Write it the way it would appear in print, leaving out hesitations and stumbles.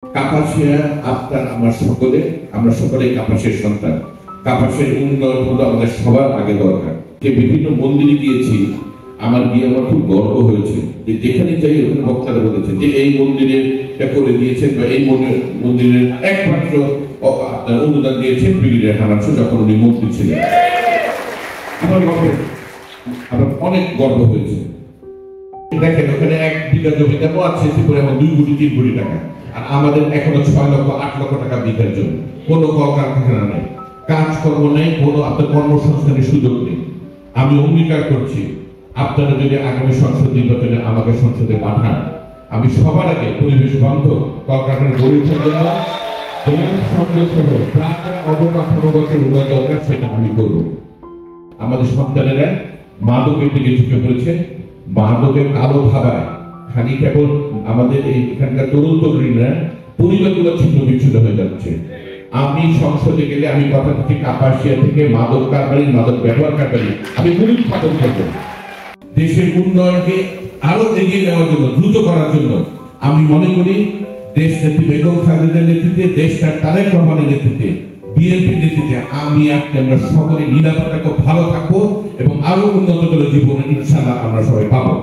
কাপাসিয়া আপনার আমার সকলে, আমরা সকলেই কাপাসিয়ার সন্তান। কাপাসিয়ার উন্নয়ন হলো আমাদের সবার আগে দরকার। যে বিভিন্ন মন্দিরে গিয়েছি, আমার গিয়ে আমার খুব গর্ব হয়েছে যে যেখানে যাই ওখানে বক্তারা বলেছেন যে এই মন্দিরে করে দিয়েছেন বা এই মন্দিরের একমাত্র আপনার অনুদান দিয়েছেন ব্রিগেডিয়ার হানানশো যখন উনি মন্ত্রী ছিলেন। আমার অনেক গর্ব হয়েছে। দেখেন ওখানে 1 বিঘা জমি দেবো আছে এমন 2 কোটি 3 কোটি টাকা, আর আমাদের এখনো 6 লক্ষ 8 লক্ষ টাকা বিঘার জন্য কোনো কলকারখানা নেই, কাজকর্ম নেই, কোনো আপনার কর্মসংস্থানের সুযোগ নেই। আমি অঙ্গীকার করছি আপনারা যদি আগামী সংসদ নির্বাচনে আমাকে সংসদে পাঠান, আমি সবার আগে পরিবেশ বান্ধব কলকারখানা গড়ে ওঠার জন্য অবকাঠামোগত উন্নয়ন দরকার, সেটা আমি করব। আমাদের সন্তানেরা মাদকের দিকে ঝুঁকে পড়েছে, মাদকের কালো থাবায় খালি কেবল আমাদের এখানকার তরুণ তরুণীরা পরিবারগুলো ছিন্ন বিচ্ছিন্ন হয়ে যাচ্ছে। আমি সংসদে গেলে আমি কথা থেকে কাপাসিয়া থেকে মাদক কারবারি, মাদক ব্যবহারকারী আমি মূলোৎপাদন করব। দেশের উন্নয়নকে আরো এগিয়ে নেওয়ার জন্য, দ্রুত করার জন্য আমি মনে করি দেশ নেত্রী বেগম খালেদার নেতৃত্বে, দেশটার তারেক রহমানের নেতৃত্বে, বিএনপির নেতৃত্বে আমি আমরা সকলে নিরাপত্তা খুব ভালো থাকবো এবং আরো উন্নত জীবনে ইনশাআল্লাহ আমরা সবাই পাবো।